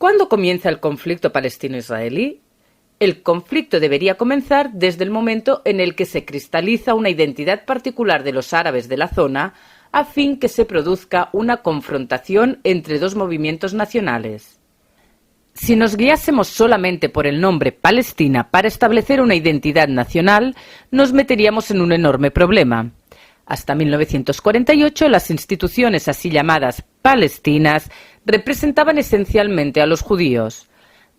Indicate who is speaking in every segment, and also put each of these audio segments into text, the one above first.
Speaker 1: ¿Cuándo comienza el conflicto palestino-israelí? El conflicto debería comenzar desde el momento en el que se cristaliza una identidad particular de los árabes de la zona, a fin que se produzca una confrontación entre dos movimientos nacionales. Si nos guiásemos solamente por el nombre Palestina para establecer una identidad nacional, nos meteríamos en un enorme problema. Hasta 1948, las instituciones así llamadas palestinas representaban esencialmente a los judíos.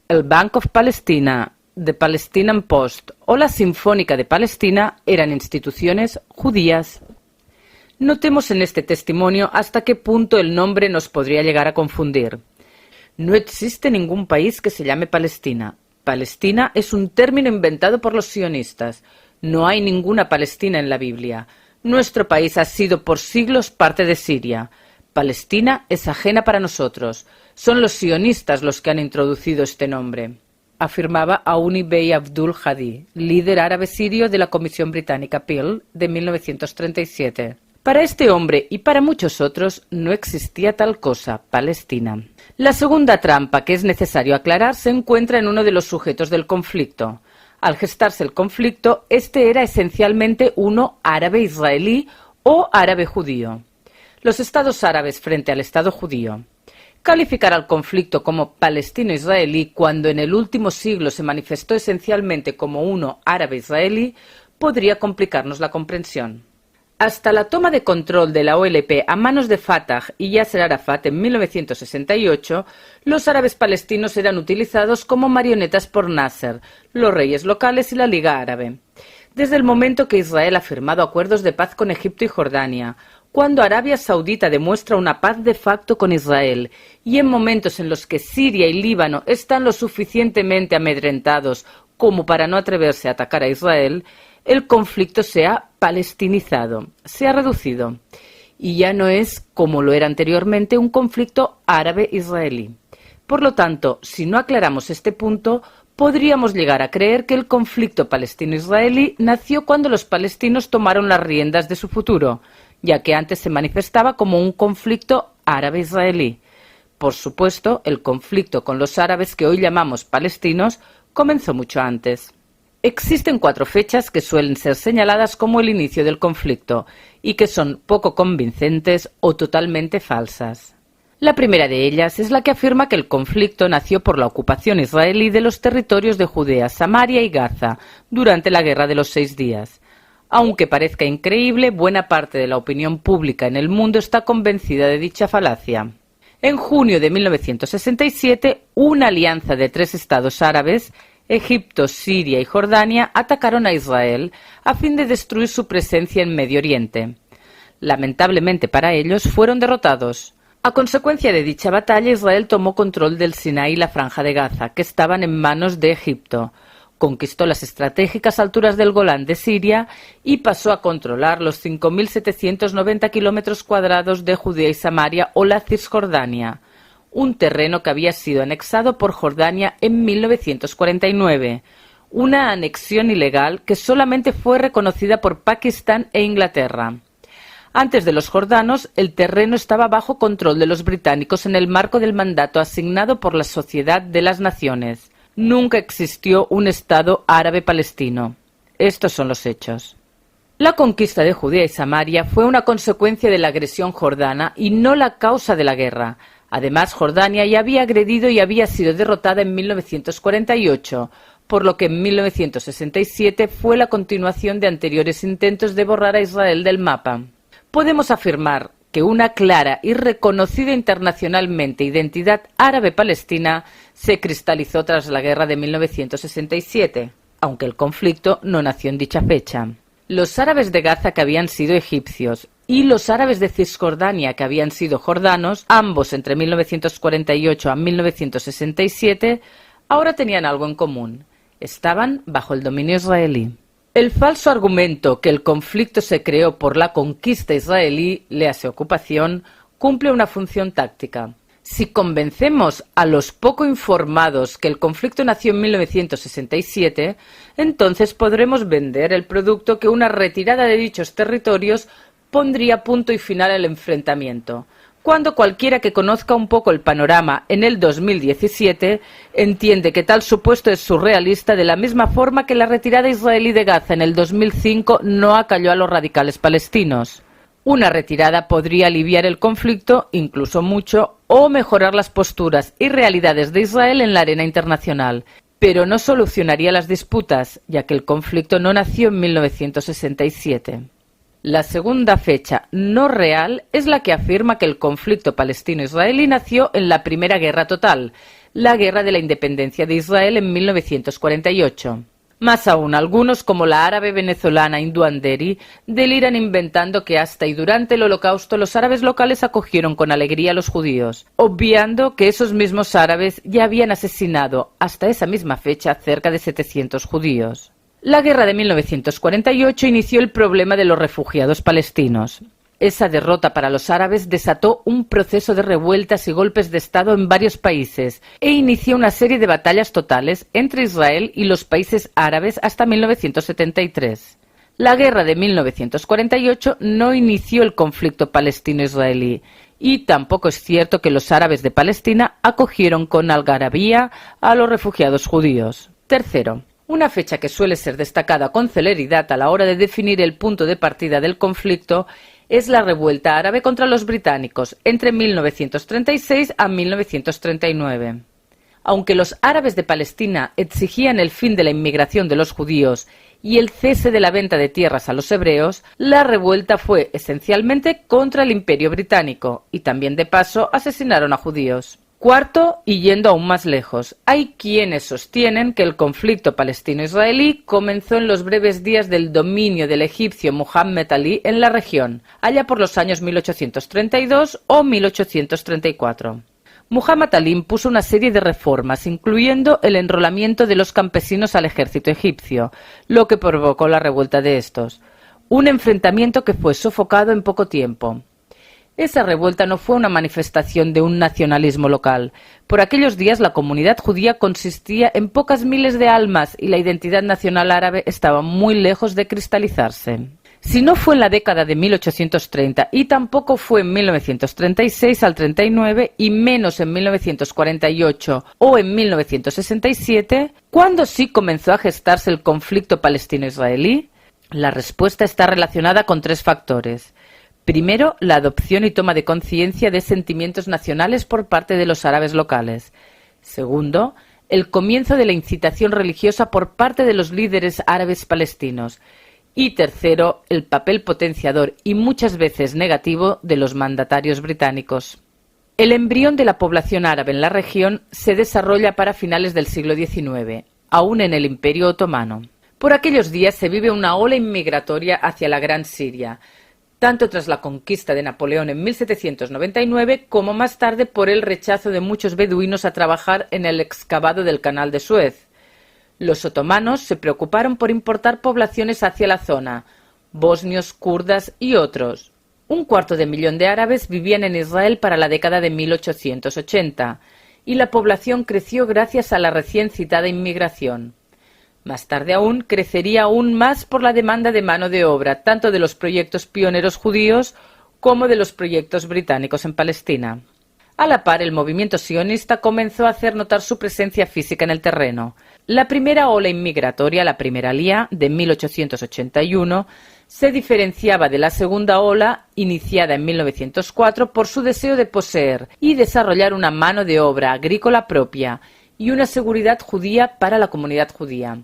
Speaker 1: El Bank of Palestina, The Palestinian Post o la Sinfónica de Palestina eran instituciones judías. Notemos en este testimonio hasta qué punto el nombre nos podría llegar a confundir. No existe ningún país que se llame Palestina. Palestina es un término inventado por los sionistas. No hay ninguna Palestina en la Biblia. Nuestro país ha sido por siglos parte de Siria. Palestina es ajena para nosotros. Son los sionistas los que han introducido este nombre, afirmaba Aouni Bey Abdul Hadi, líder árabe sirio de la Comisión Británica Peel de 1937. Para este hombre y para muchos otros no existía tal cosa, Palestina. La segunda trampa que es necesario aclarar se encuentra en uno de los sujetos del conflicto. Al gestarse el conflicto, este era esencialmente uno árabe-israelí o árabe-judío. Los estados árabes frente al Estado judío. Calificar al conflicto como palestino-israelí cuando en el último siglo se manifestó esencialmente como uno árabe-israelí podría complicarnos la comprensión. Hasta la toma de control de la OLP a manos de Fatah y Yasser Arafat en 1968, los árabes palestinos eran utilizados como marionetas por Nasser, los reyes locales y la Liga Árabe. Desde el momento que Israel ha firmado acuerdos de paz con Egipto y Jordania, cuando Arabia Saudita demuestra una paz de facto con Israel y en momentos en los que Siria y Líbano están lo suficientemente amedrentados como para no atreverse a atacar a Israel, el conflicto se ha palestinizado, se ha reducido y ya no es, como lo era anteriormente, un conflicto árabe-israelí. Por lo tanto, si no aclaramos este punto, podríamos llegar a creer que el conflicto palestino-israelí nació cuando los palestinos tomaron las riendas de su futuro, ya que antes se manifestaba como un conflicto árabe-israelí. Por supuesto, el conflicto con los árabes que hoy llamamos palestinos comenzó mucho antes. Existen 4 fechas que suelen ser señaladas como el inicio del conflicto y que son poco convincentes o totalmente falsas. La primera de ellas es la que afirma que el conflicto nació por la ocupación israelí de los territorios de Judea, Samaria y Gaza durante la Guerra de los 6 días. Aunque parezca increíble, buena parte de la opinión pública en el mundo está convencida de dicha falacia. En junio de 1967, una alianza de 3 estados árabes, Egipto, Siria y Jordania, atacaron a Israel a fin de destruir su presencia en Medio Oriente. Lamentablemente para ellos, fueron derrotados. A consecuencia de dicha batalla, Israel tomó control del Sinaí y la Franja de Gaza, que estaban en manos de Egipto. Conquistó las estratégicas alturas del Golán de Siria y pasó a controlar los 5.790 kilómetros cuadrados de Judea y Samaria o la Cisjordania, un terreno que había sido anexado por Jordania en 1949, una anexión ilegal que solamente fue reconocida por Pakistán e Inglaterra. Antes de los jordanos, el terreno estaba bajo control de los británicos en el marco del mandato asignado por la Sociedad de las Naciones. Nunca existió un Estado árabe palestino. Estos son los hechos. La conquista de Judea y Samaria fue una consecuencia de la agresión jordana y no la causa de la guerra. Además, Jordania ya había agredido y había sido derrotada en 1948, por lo que en 1967 fue la continuación de anteriores intentos de borrar a Israel del mapa. Podemos afirmar que una clara y reconocida internacionalmente identidad árabe-palestina se cristalizó tras la guerra de 1967, aunque el conflicto no nació en dicha fecha. Los árabes de Gaza, que habían sido egipcios, y los árabes de Cisjordania, que habían sido jordanos, ambos entre 1948 a 1967, ahora tenían algo en común. Estaban bajo el dominio israelí. El falso argumento que el conflicto se creó por la conquista israelí, léase ocupación, cumple una función táctica. Si convencemos a los poco informados que el conflicto nació en 1967, entonces podremos vender el producto que una retirada de dichos territorios pondría punto y final al enfrentamiento. cuando cualquiera que conozca un poco el panorama en el 2017 entiende que tal supuesto es surrealista, de la misma forma que la retirada israelí de Gaza en el 2005 no acalló a los radicales palestinos. Una retirada podría aliviar el conflicto, incluso mucho, o mejorar las posturas y realidades de Israel en la arena internacional, pero no solucionaría las disputas, ya que el conflicto no nació en 1967. La segunda fecha no real es la que afirma que el conflicto palestino-israelí nació en la Primera Guerra Total, la Guerra de la Independencia de Israel en 1948. Más aún, algunos, como la árabe venezolana Hindú Anderi, deliran inventando que hasta y durante el Holocausto los árabes locales acogieron con alegría a los judíos, obviando que esos mismos árabes ya habían asesinado hasta esa misma fecha cerca de 700 judíos. La guerra de 1948 inició el problema de los refugiados palestinos. Esa derrota para los árabes desató un proceso de revueltas y golpes de Estado en varios países e inició una serie de batallas totales entre Israel y los países árabes hasta 1973. La guerra de 1948 no inició el conflicto palestino-israelí y tampoco es cierto que los árabes de Palestina acogieron con algarabía a los refugiados judíos. Tercero, una fecha que suele ser destacada con celeridad a la hora de definir el punto de partida del conflicto es la revuelta árabe contra los británicos entre 1936 a 1939. Aunque los árabes de Palestina exigían el fin de la inmigración de los judíos y el cese de la venta de tierras a los hebreos, la revuelta fue esencialmente contra el Imperio británico y también de paso asesinaron a judíos. Cuarto, y yendo aún más lejos, hay quienes sostienen que el conflicto palestino-israelí comenzó en los breves días del dominio del egipcio Muhammad Ali en la región, allá por los años 1832 o 1834. Muhammad Ali impuso una serie de reformas, incluyendo el enrolamiento de los campesinos al ejército egipcio, lo que provocó la revuelta de estos. Un enfrentamiento que fue sofocado en poco tiempo. Esa revuelta no fue una manifestación de un nacionalismo local. Por aquellos días la comunidad judía consistía en pocas miles de almas y la identidad nacional árabe estaba muy lejos de cristalizarse. Si no fue en la década de 1830 y tampoco fue en 1936 al 39 y menos en 1948 o en 1967, ¿cuándo sí comenzó a gestarse el conflicto palestino-israelí? La respuesta está relacionada con tres factores. Primero, la adopción y toma de conciencia de sentimientos nacionales por parte de los árabes locales. Segundo, el comienzo de la incitación religiosa por parte de los líderes árabes palestinos. Y tercero, el papel potenciador y muchas veces negativo de los mandatarios británicos. El embrión de la población árabe en la región se desarrolla para finales del siglo XIX, aún en el Imperio Otomano. Por aquellos días se vive una ola inmigratoria hacia la Gran Siria, tanto tras la conquista de Napoleón en 1799 como más tarde por el rechazo de muchos beduinos a trabajar en el excavado del Canal de Suez. Los otomanos se preocuparon por importar poblaciones hacia la zona, bosnios, kurdas y otros. 250.000 de árabes vivían en Israel para la década de 1880 y la población creció gracias a la recién citada inmigración. Más tarde aún, crecería aún más por la demanda de mano de obra, tanto de los proyectos pioneros judíos como de los proyectos británicos en Palestina. A la par, el movimiento sionista comenzó a hacer notar su presencia física en el terreno. La primera ola inmigratoria, la primera Aliyá, de 1881, se diferenciaba de la segunda ola, iniciada en 1904, por su deseo de poseer y desarrollar una mano de obra agrícola propia y una seguridad judía para la comunidad judía,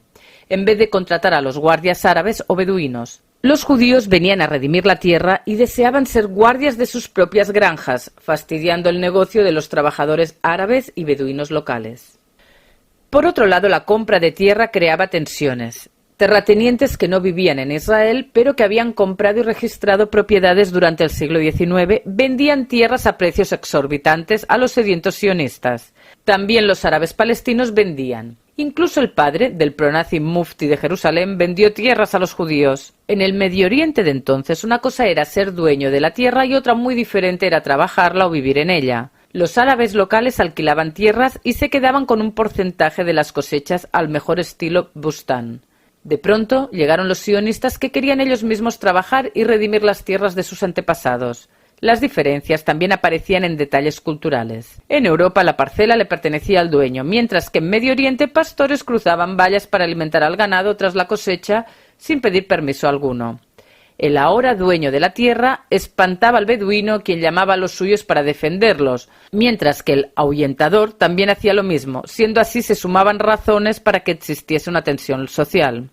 Speaker 1: en vez de contratar a los guardias árabes o beduinos. Los judíos venían a redimir la tierra y deseaban ser guardias de sus propias granjas, fastidiando el negocio de los trabajadores árabes y beduinos locales. Por otro lado, la compra de tierra creaba tensiones. Terratenientes que no vivían en Israel, pero que habían comprado y registrado propiedades durante el siglo XIX, vendían tierras a precios exorbitantes a los sedientos sionistas. También los árabes palestinos vendían. Incluso el padre del pronazi mufti de Jerusalén vendió tierras a los judíos. En el Medio Oriente de entonces, una cosa era ser dueño de la tierra y otra muy diferente era trabajarla o vivir en ella. Los árabes locales alquilaban tierras y se quedaban con un porcentaje de las cosechas al mejor estilo bustán. De pronto llegaron los sionistas que querían ellos mismos trabajar y redimir las tierras de sus antepasados. Las diferencias también aparecían en detalles culturales. En Europa la parcela le pertenecía al dueño, mientras que en Medio Oriente pastores cruzaban vallas para alimentar al ganado tras la cosecha sin pedir permiso alguno. El ahora dueño de la tierra espantaba al beduino, quien llamaba a los suyos para defenderlos, mientras que el ahuyentador también hacía lo mismo, siendo así se sumaban razones para que existiese una tensión social.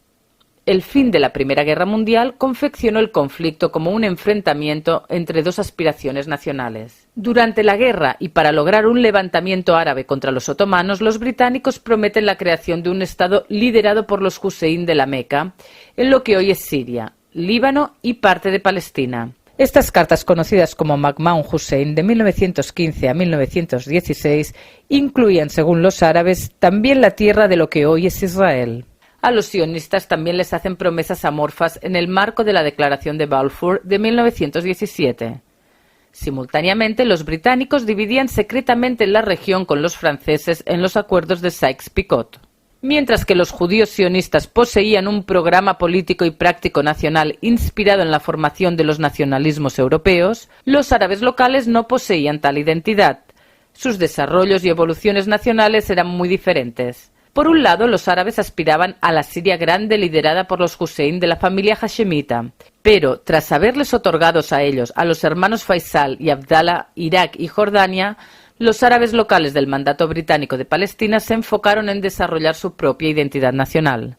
Speaker 1: El fin de la Primera Guerra Mundial confeccionó el conflicto como un enfrentamiento entre dos aspiraciones nacionales. Durante la guerra y para lograr un levantamiento árabe contra los otomanos, los británicos prometen la creación de un estado liderado por los Hussein de la Meca, en lo que hoy es Siria, Líbano y parte de Palestina. Estas cartas, conocidas como Majma'un Hussein, de 1915 a 1916, incluían, según los árabes, también la tierra de lo que hoy es Israel. A los sionistas también les hacen promesas amorfas en el marco de la Declaración de Balfour de 1917. Simultáneamente, los británicos dividían secretamente la región con los franceses en los acuerdos de Sykes-Picot. Mientras que los judíos sionistas poseían un programa político y práctico nacional inspirado en la formación de los nacionalismos europeos, los árabes locales no poseían tal identidad. Sus desarrollos y evoluciones nacionales eran muy diferentes. Por un lado, los árabes aspiraban a la Siria grande liderada por los Hussein de la familia hashemita, pero tras haberles otorgados a ellos, a los hermanos Faisal y Abdallah, Irak y Jordania, los árabes locales del mandato británico de Palestina se enfocaron en desarrollar su propia identidad nacional.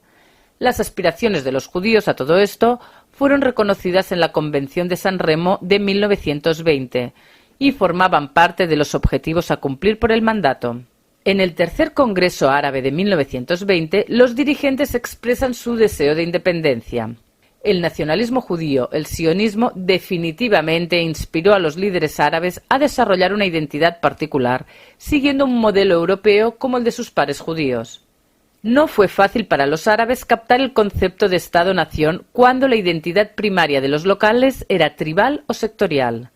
Speaker 1: Las aspiraciones de los judíos a todo esto fueron reconocidas en la Convención de San Remo de 1920 y formaban parte de los objetivos a cumplir por el mandato. En el Tercer Congreso Árabe de 1920, los dirigentes expresan su deseo de independencia. El nacionalismo judío, el sionismo, definitivamente inspiró a los líderes árabes a desarrollar una identidad particular, siguiendo un modelo europeo como el de sus pares judíos. No fue fácil para los árabes captar el concepto de Estado-nación cuando la identidad primaria de los locales era tribal o sectorial.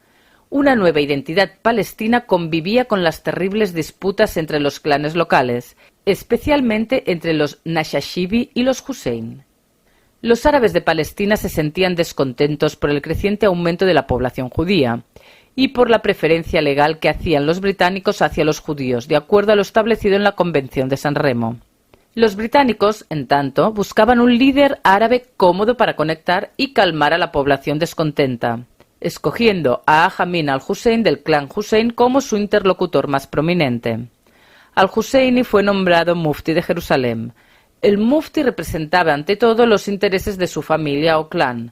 Speaker 1: Una nueva identidad palestina convivía con las terribles disputas entre los clanes locales, especialmente entre los Nashashibi y los Hussein. Los árabes de Palestina se sentían descontentos por el creciente aumento de la población judía y por la preferencia legal que hacían los británicos hacia los judíos, de acuerdo a lo establecido en la Convención de San Remo. Los británicos, en tanto, buscaban un líder árabe cómodo para conectar y calmar a la población descontenta, escogiendo a Amin al-Hussein del clan Hussein como su interlocutor más prominente. Al-Husseini fue nombrado mufti de Jerusalén. El mufti representaba ante todo los intereses de su familia o clan.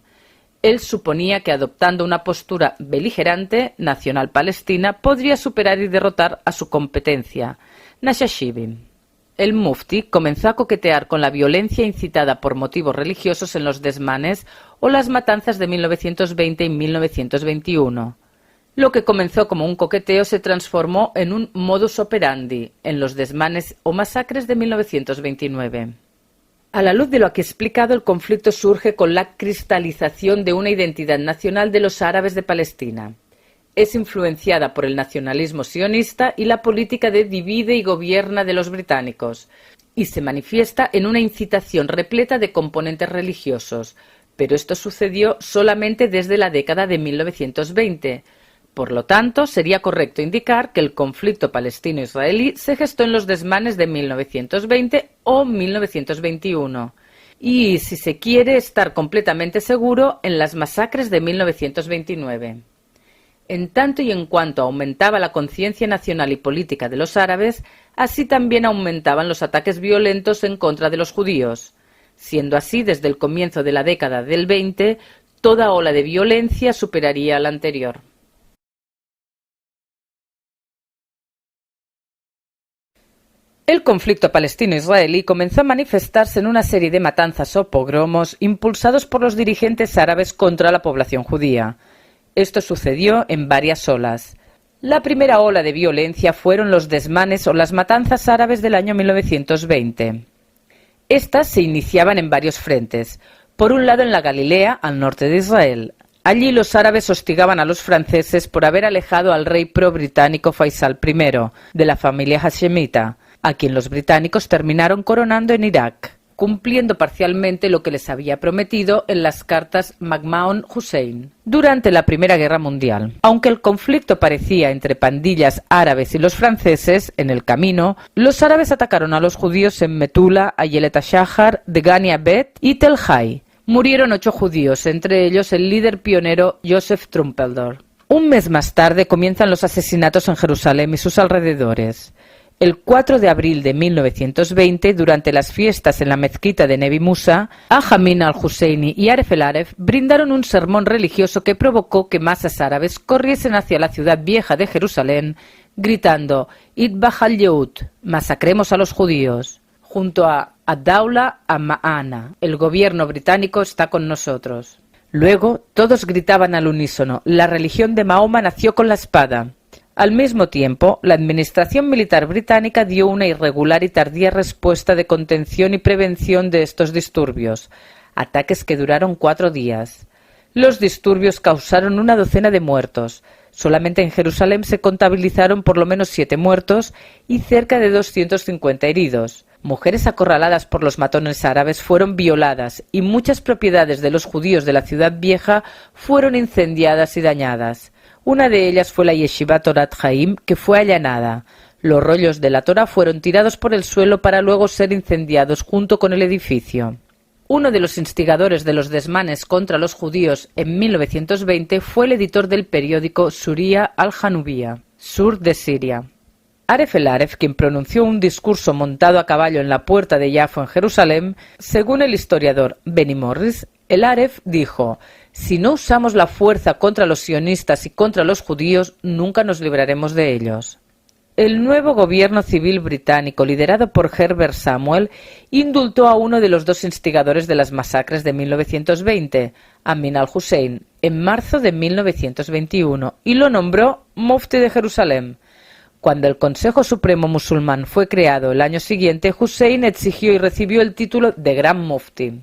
Speaker 1: Él suponía que adoptando una postura beligerante, nacional palestina, podría superar y derrotar a su competencia, Nashashibi. El mufti comenzó a coquetear con la violencia incitada por motivos religiosos en los desmanes o las matanzas de 1920 y 1921. Lo que comenzó como un coqueteo se transformó en un modus operandi en los desmanes o masacres de 1929. A la luz de lo aquí explicado, el conflicto surge con la cristalización de una identidad nacional de los árabes de Palestina. Es influenciada por el nacionalismo sionista y la política de divide y gobierna de los británicos, y se manifiesta en una incitación repleta de componentes religiosos, pero esto sucedió solamente desde la década de 1920. Por lo tanto, sería correcto indicar que el conflicto palestino-israelí se gestó en los desmanes de 1920 o 1921, y, si se quiere estar completamente seguro, en las masacres de 1929. En tanto y en cuanto aumentaba la conciencia nacional y política de los árabes, así también aumentaban los ataques violentos en contra de los judíos. Siendo así, desde el comienzo de la década del 20, toda ola de violencia superaría a la anterior. El conflicto palestino-israelí comenzó a manifestarse en una serie de matanzas o pogromos impulsados por los dirigentes árabes contra la población judía. Esto sucedió en varias olas. La primera ola de violencia fueron los desmanes o las matanzas árabes del año 1920. Estas se iniciaban en varios frentes. Por un lado, en la Galilea, al norte de Israel. Allí los árabes hostigaban a los franceses por haber alejado al rey pro-británico Faisal I, de la familia hashemita, a quien los británicos terminaron coronando en Irak. cumpliendo parcialmente lo que les había prometido en las cartas McMahon-Hussein. Durante la Primera Guerra Mundial, aunque el conflicto parecía entre pandillas árabes y los franceses, en el camino, los árabes atacaron a los judíos en Metula, Ayelet HaShahar, Degani Bet y Tel Hai. Murieron 8 judíos, entre ellos el líder pionero Joseph Trumpeldor. Un mes más tarde comienzan los asesinatos en Jerusalén y sus alrededores. El 4 de abril de 1920, durante las fiestas en la mezquita de Nebi Musa, Amin al-Husseini y Aref el-Aref brindaron un sermón religioso que provocó que masas árabes corriesen hacia la ciudad vieja de Jerusalén, gritando «Itbah al-Yehud», «Masacremos a los judíos», junto a «Ad-Dawla Ma'ana», «El gobierno británico está con nosotros». Luego, todos gritaban al unísono «La religión de Mahoma nació con la espada». Al mismo tiempo, la administración militar británica dio una irregular y tardía respuesta de contención y prevención de estos disturbios, ataques que duraron 4 días. Los disturbios causaron una docena de muertos. Solamente en Jerusalén se contabilizaron por lo menos 7 muertos y cerca de 250 heridos. Mujeres acorraladas por los matones árabes fueron violadas y muchas propiedades de los judíos de la ciudad vieja fueron incendiadas y dañadas. Una de ellas fue la Yeshiva Torat Haim, que fue allanada. Los rollos de la Torá fueron tirados por el suelo para luego ser incendiados junto con el edificio. Uno de los instigadores de los desmanes contra los judíos en 1920 fue el editor del periódico Suriyah al-Janubiyah, Sur de Siria. Aref el-Aref, quien pronunció un discurso montado a caballo en la puerta de Yafo en Jerusalén, según el historiador Benny Morris, el-Aref dijo: «Si no usamos la fuerza contra los sionistas y contra los judíos, nunca nos libraremos de ellos». El nuevo gobierno civil británico, liderado por Herbert Samuel, indultó a uno de los 2 instigadores de las masacres de 1920, Amin al-Hussein, en marzo de 1921, y lo nombró Mufti de Jerusalén. Cuando el Consejo Supremo Musulmán fue creado el año siguiente, Hussein exigió y recibió el título de Gran Mufti.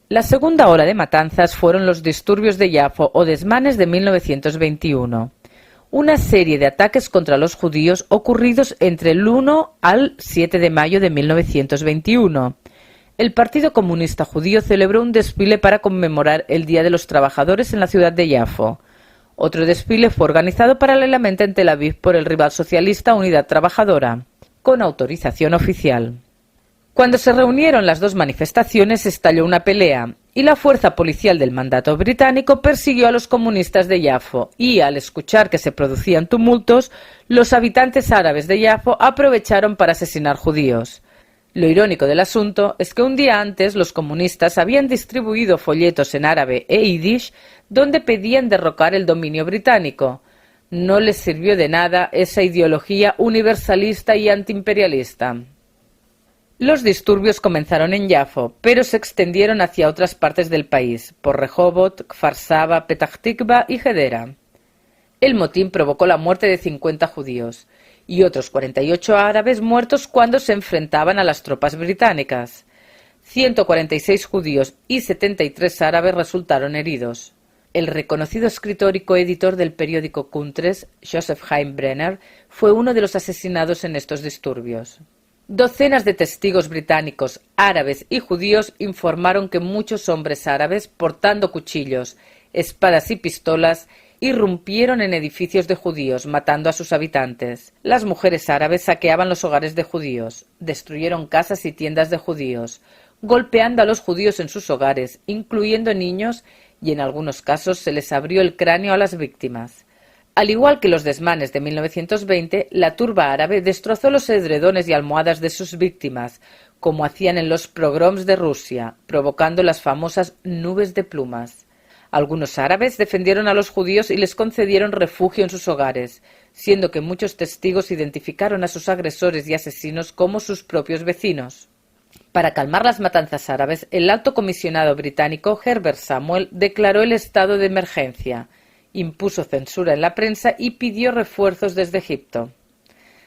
Speaker 1: La segunda ola de matanzas fueron los disturbios de Yafo o desmanes de 1921, una serie de ataques contra los judíos ocurridos entre el 1 al 7 de mayo de 1921. El Partido Comunista Judío celebró un desfile para conmemorar el Día de los Trabajadores en la ciudad de Yafo. Otro desfile fue organizado paralelamente en Tel Aviv por el rival socialista Unidad Trabajadora, con autorización oficial. Cuando se reunieron las 2 manifestaciones estalló una pelea y la fuerza policial del mandato británico persiguió a los comunistas de Yafo y, al escuchar que se producían tumultos, los habitantes árabes de Yafo aprovecharon para asesinar judíos. Lo irónico del asunto es que un día antes los comunistas habían distribuido folletos en árabe e yiddish donde pedían derrocar el dominio británico. No les sirvió de nada esa ideología universalista y antiimperialista. Los disturbios comenzaron en Yafo, pero se extendieron hacia otras partes del país, por Rehobot, Kfar Saba, Petah Tikva y Hedera. El motín provocó la muerte de 50 judíos y otros 48 árabes muertos cuando se enfrentaban a las tropas británicas. 146 judíos y 73 árabes resultaron heridos. El reconocido escritor y coeditor del periódico Kuntres, Joseph Chaim Brenner, fue uno de los asesinados en estos disturbios. Docenas de testigos británicos, árabes y judíos informaron que muchos hombres árabes, portando cuchillos, espadas y pistolas, irrumpieron en edificios de judíos, matando a sus habitantes. Las mujeres árabes saqueaban los hogares de judíos, destruyeron casas y tiendas de judíos, golpeando a los judíos en sus hogares, incluyendo niños, y en algunos casos se les abrió el cráneo a las víctimas. Al igual que los desmanes de 1920, la turba árabe destrozó los edredones y almohadas de sus víctimas, como hacían en los pogroms de Rusia, provocando las famosas nubes de plumas. Algunos árabes defendieron a los judíos y les concedieron refugio en sus hogares, siendo que muchos testigos identificaron a sus agresores y asesinos como sus propios vecinos. Para calmar las matanzas árabes, el alto comisionado británico Herbert Samuel declaró el estado de emergencia, impuso censura en la prensa y pidió refuerzos desde Egipto.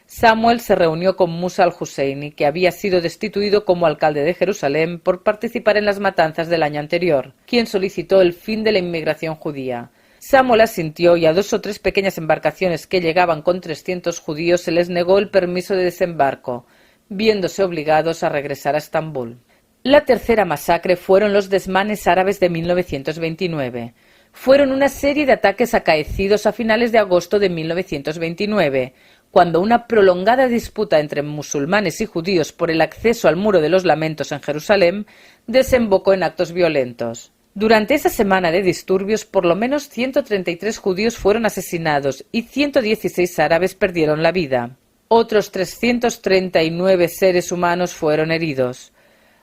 Speaker 1: Samuel se reunió con Musa al-Husseini, que había sido destituido como alcalde de Jerusalén por participar en las matanzas del año anterior, quien solicitó el fin de la inmigración judía. Samuel asintió y a 2 o 3 pequeñas embarcaciones que llegaban con 300 judíos se les negó el permiso de desembarco, viéndose obligados a regresar a Estambul. La tercera masacre fueron los desmanes árabes de 1929. Fueron una serie de ataques acaecidos a finales de agosto de 1929, cuando una prolongada disputa entre musulmanes y judíos por el acceso al Muro de los Lamentos en Jerusalén desembocó en actos violentos. Durante esa semana de disturbios, por lo menos 133 judíos fueron asesinados y 116 árabes perdieron la vida. Otros 339 seres humanos fueron heridos.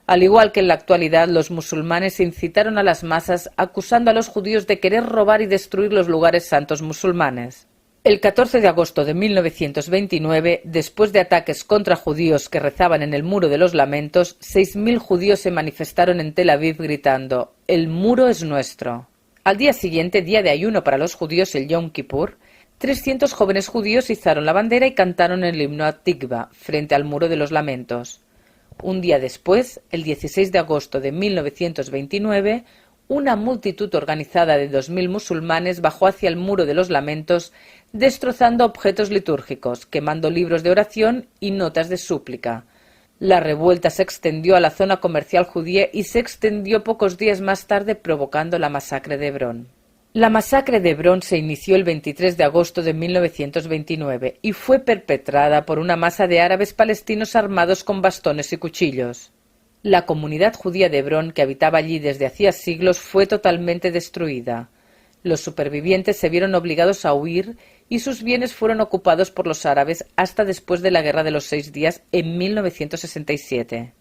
Speaker 1: Al igual que en la actualidad, los musulmanes incitaron a las masas acusando a los judíos de querer robar y destruir los lugares santos musulmanes. El 14 de agosto de 1929, después de ataques contra judíos que rezaban en el Muro de los Lamentos, 6.000 judíos se manifestaron en Tel Aviv gritando: «El muro es nuestro». Al día siguiente, día de ayuno para los judíos, el Yom Kippur, 300 jóvenes judíos izaron la bandera y cantaron el himno Atikva frente al Muro de los Lamentos. Un día después, el 16 de agosto de 1929, una multitud organizada de 2.000 musulmanes bajó hacia el Muro de los Lamentos, destrozando objetos litúrgicos, quemando libros de oración y notas de súplica. La revuelta se extendió a la zona comercial judía y se extendió pocos días más tarde, provocando la masacre de Hebrón. La masacre de Hebrón se inició el 23 de agosto de 1929 y fue perpetrada por una masa de árabes palestinos armados con bastones y cuchillos. La comunidad judía de Hebrón, que habitaba allí desde hacía siglos, fue totalmente destruida. Los supervivientes se vieron obligados a huir y sus bienes fueron ocupados por los árabes hasta después de la Guerra de los 6 Días en 1967.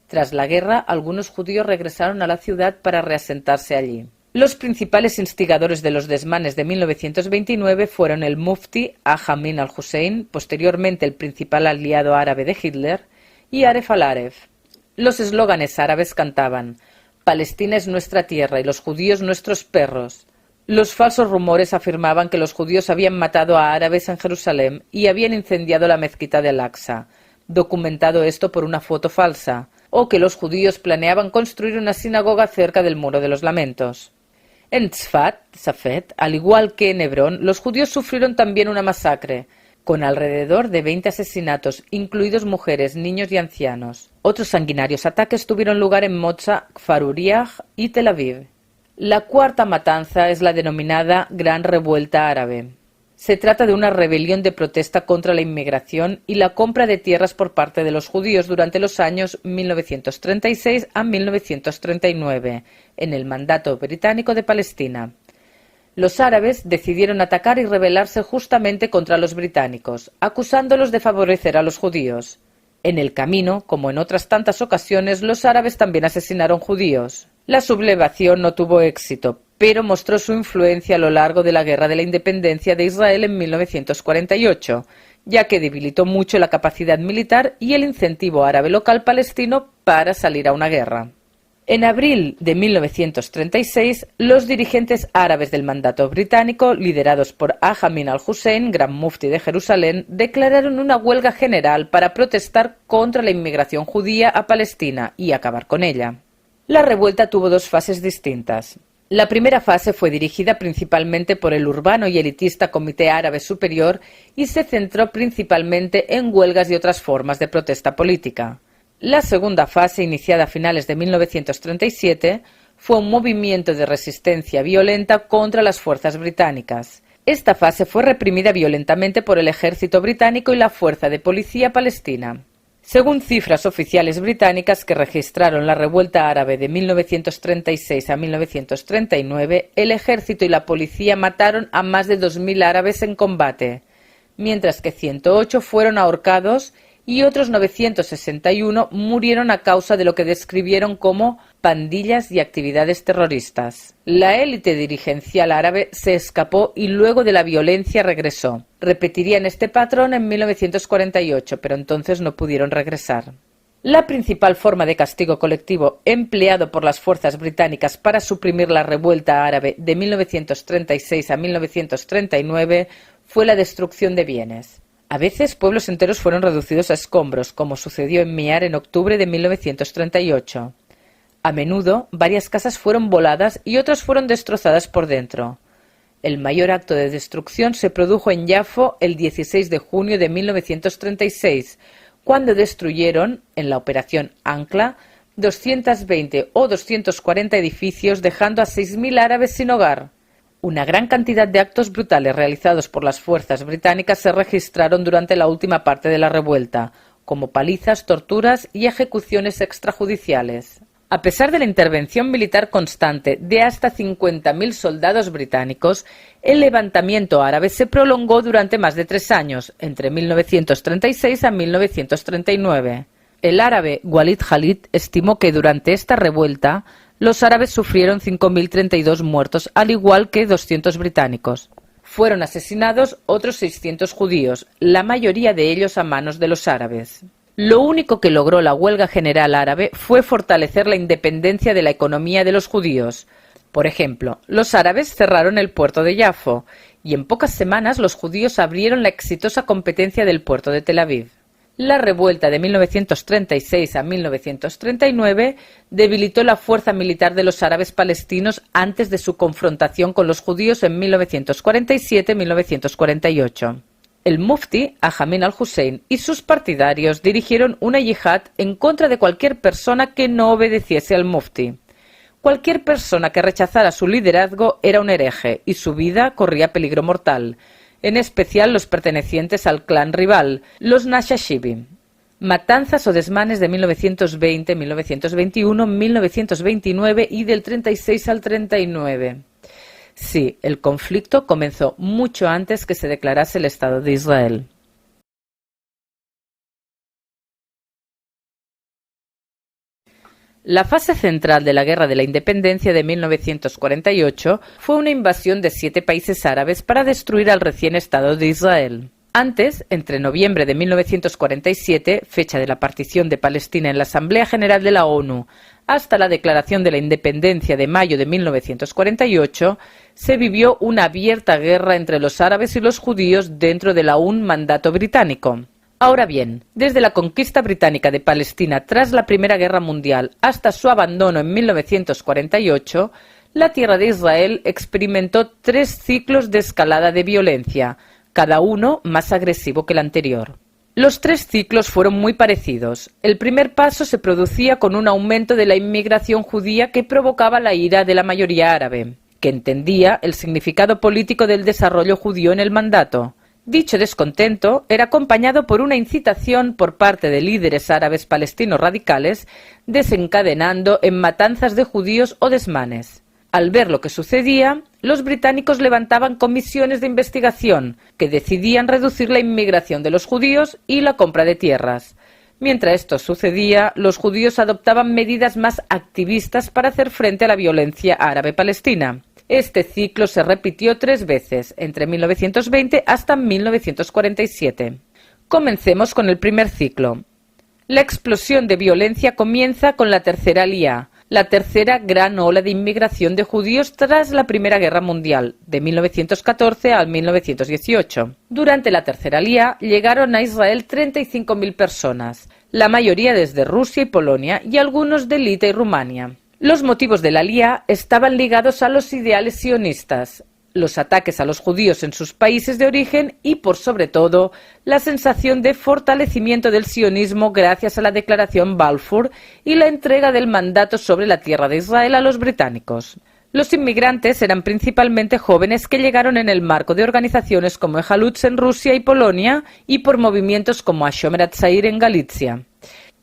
Speaker 1: Tras la guerra, algunos judíos regresaron a la ciudad para reasentarse allí. Los principales instigadores de los desmanes de 1929 fueron el mufti Amin al-Hussein, posteriormente el principal aliado árabe de Hitler, y Aref al-Aref. Los eslóganes árabes cantaban: «Palestina es nuestra tierra y los judíos nuestros perros». Los falsos rumores afirmaban que los judíos habían matado a árabes en Jerusalén y habían incendiado la mezquita de Al-Aqsa, documentado esto por una foto falsa, o que los judíos planeaban construir una sinagoga cerca del Muro de los Lamentos. En Safed, al igual que en Hebrón, los judíos sufrieron también una masacre, con alrededor de 20 asesinatos, incluidos mujeres, niños y ancianos. Otros sanguinarios ataques tuvieron lugar en Moza, Kfar Uriah y Tel Aviv. La cuarta matanza es la denominada Gran Revuelta Árabe. Se trata de una rebelión de protesta contra la inmigración y la compra de tierras por parte de los judíos durante los años 1936 a 1939, en el mandato británico de Palestina. Los árabes decidieron atacar y rebelarse justamente contra los británicos, acusándolos de favorecer a los judíos. En el camino, como en otras tantas ocasiones, los árabes también asesinaron judíos. La sublevación no tuvo éxito, pero mostró su influencia a lo largo de la Guerra de la Independencia de Israel en 1948, ya que debilitó mucho la capacidad militar y el incentivo árabe local palestino para salir a una guerra. En abril de 1936, los dirigentes árabes del mandato británico, liderados por Amin al-Hussein, gran mufti de Jerusalén, declararon una huelga general para protestar contra la inmigración judía a Palestina y acabar con ella. La revuelta tuvo dos fases distintas. La primera fase fue dirigida principalmente por el urbano y elitista Comité Árabe Superior y se centró principalmente en huelgas y otras formas de protesta política. La segunda fase, iniciada a finales de 1937, fue un movimiento de resistencia violenta contra las fuerzas británicas. Esta fase fue reprimida violentamente por el ejército británico y la fuerza de policía palestina. Según cifras oficiales británicas que registraron la revuelta árabe de 1936 a 1939, el ejército y la policía mataron a más de 2.000 árabes en combate, mientras que 108 fueron ahorcados y otros 961 murieron a causa de lo que describieron como pandillas y actividades terroristas. La élite dirigencial árabe se escapó y luego de la violencia regresó. Repetirían este patrón en 1948, pero entonces no pudieron regresar. La principal forma de castigo colectivo empleado por las fuerzas británicas para suprimir la revuelta árabe de 1936 a 1939 fue la destrucción de bienes. A veces pueblos enteros fueron reducidos a escombros, como sucedió en Miar en octubre de 1938. A menudo, varias casas fueron voladas y otras fueron destrozadas por dentro. El mayor acto de destrucción se produjo en Yafo el 16 de junio de 1936, cuando destruyeron, en la operación Ancla, 220 o 240 edificios, dejando a 6.000 árabes sin hogar. Una gran cantidad de actos brutales realizados por las fuerzas británicas se registraron durante la última parte de la revuelta, como palizas, torturas y ejecuciones extrajudiciales. A pesar de la intervención militar constante de hasta 50.000 soldados británicos, el levantamiento árabe se prolongó durante más de 3 años, entre 1936 a 1939. El árabe Walid Khalid estimó que durante esta revuelta los árabes sufrieron 5.032 muertos, al igual que 200 británicos. Fueron asesinados otros 600 judíos, la mayoría de ellos a manos de los árabes. Lo único que logró la huelga general árabe fue fortalecer la independencia de la economía de los judíos. Por ejemplo, los árabes cerraron el puerto de Yafo, y en pocas semanas los judíos abrieron la exitosa competencia del puerto de Tel Aviv. La revuelta de 1936 a 1939 debilitó la fuerza militar de los árabes palestinos antes de su confrontación con los judíos en 1947-1948. El mufti, Amin al-Hussein, y sus partidarios dirigieron una yihad en contra de cualquier persona que no obedeciese al mufti. Cualquier persona que rechazara su liderazgo era un hereje y su vida corría peligro mortal, en especial los pertenecientes al clan rival, los Nashashibi. Matanzas o desmanes de 1920, 1921, 1929 y del 36 al 39. Sí, el conflicto comenzó mucho antes que se declarase el Estado de Israel. La fase central de la Guerra de la Independencia de 1948 fue una invasión de 7 países árabes para destruir al recién Estado de Israel. Antes, entre noviembre de 1947, fecha de la partición de Palestina en la Asamblea General de la ONU, hasta la declaración de la independencia de mayo de 1948, se vivió una abierta guerra entre los árabes y los judíos dentro del aún mandato británico. Ahora bien, desde la conquista británica de Palestina tras la Primera Guerra Mundial hasta su abandono en 1948, la tierra de Israel experimentó 3 ciclos de escalada de violencia, cada uno más agresivo que el anterior. Los 3 ciclos fueron muy parecidos. El primer paso se producía con un aumento de la inmigración judía que provocaba la ira de la mayoría árabe, que entendía el significado político del desarrollo judío en el mandato. Dicho descontento era acompañado por una incitación por parte de líderes árabes palestinos radicales, desencadenando en matanzas de judíos o desmanes. Al ver lo que sucedía, los británicos levantaban comisiones de investigación que decidían reducir la inmigración de los judíos y la compra de tierras. Mientras esto sucedía, los judíos adoptaban medidas más activistas para hacer frente a la violencia árabe-palestina. Este ciclo se repitió 3 veces, entre 1920 hasta 1947. Comencemos con el primer ciclo. La explosión de violencia comienza con la Tercera Aliyá, la tercera gran ola de inmigración de judíos tras la Primera Guerra Mundial, de 1914 al 1918. Durante la Tercera Aliyá llegaron a Israel 35.000 personas, la mayoría desde Rusia y Polonia y algunos de Lita y Rumania. Los motivos de la Aliyá estaban ligados a los ideales sionistas, los ataques a los judíos en sus países de origen y, por sobre todo, la sensación de fortalecimiento del sionismo gracias a la Declaración Balfour y la entrega del mandato sobre la tierra de Israel a los británicos. Los inmigrantes eran principalmente jóvenes que llegaron en el marco de organizaciones como Ejalutz en Rusia y Polonia y por movimientos como Hashomer Hatzair en Galicia.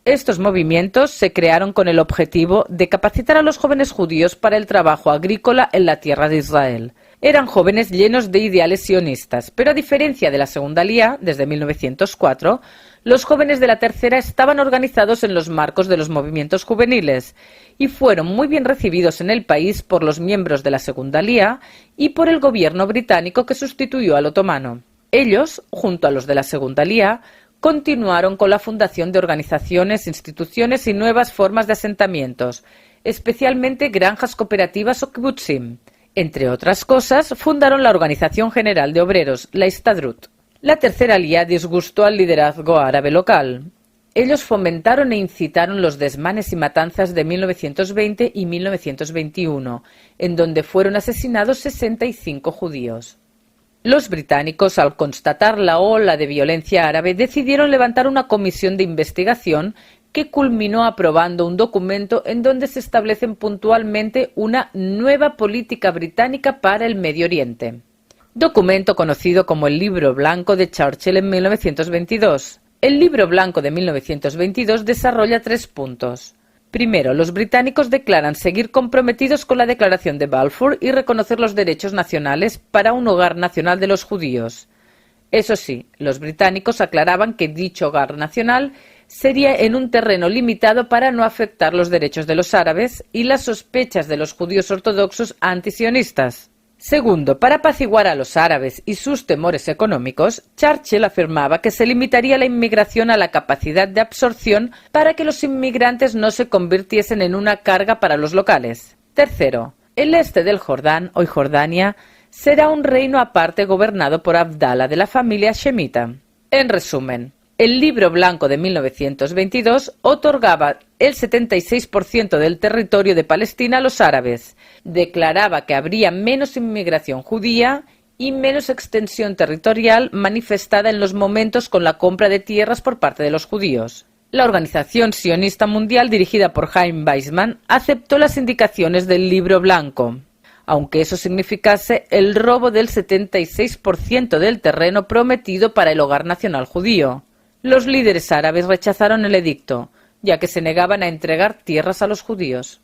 Speaker 1: Estos movimientos se crearon con el objetivo de capacitar a los jóvenes judíos para el trabajo agrícola en la tierra de Israel. Eran jóvenes llenos de ideales sionistas, pero a diferencia de la Segunda Aliyá, desde 1904, los jóvenes de la Tercera estaban organizados en los marcos de los movimientos juveniles y fueron muy bien recibidos en el país por los miembros de la Segunda Aliyá y por el gobierno británico que sustituyó al otomano. Ellos, junto a los de la Segunda Aliyá, continuaron con la fundación de organizaciones, instituciones y nuevas formas de asentamientos, especialmente granjas cooperativas o kibbutzim. Entre otras cosas, fundaron la Organización General de Obreros, la Histadrut. La Tercera Aliyá disgustó al liderazgo árabe local. Ellos fomentaron e incitaron los desmanes y matanzas de 1920 y 1921, en donde fueron asesinados 65 judíos. Los británicos, al constatar la ola de violencia árabe, decidieron levantar una comisión de investigación que culminó aprobando un documento en donde se establecen puntualmente una nueva política británica para el Medio Oriente. Documento conocido como el Libro Blanco de Churchill en 1922. El Libro Blanco de 1922 desarrolla 3 puntos. Primero, los británicos declaran seguir comprometidos con la Declaración de Balfour y reconocer los derechos nacionales para un hogar nacional de los judíos. Eso sí, los británicos aclaraban que dicho hogar nacional sería en un terreno limitado para no afectar los derechos de los árabes y las sospechas de los judíos ortodoxos antisionistas. Segundo, para apaciguar a los árabes y sus temores económicos, Churchill afirmaba que se limitaría la inmigración a la capacidad de absorción para que los inmigrantes no se convirtiesen en una carga para los locales. Tercero, el este del Jordán, hoy Jordania, será un reino aparte gobernado por Abdalá de la familia Shemita. En resumen, el Libro Blanco de 1922 otorgaba el 76% del territorio de Palestina a los árabes, declaraba que habría menos inmigración judía y menos extensión territorial manifestada en los momentos con la compra de tierras por parte de los judíos. La Organización Sionista Mundial, dirigida por Chaim Weizmann, aceptó las indicaciones del Libro Blanco, aunque eso significase el robo del 76% del terreno prometido para el hogar nacional judío. Los líderes árabes rechazaron el edicto, ya que se negaban a entregar tierras a los judíos.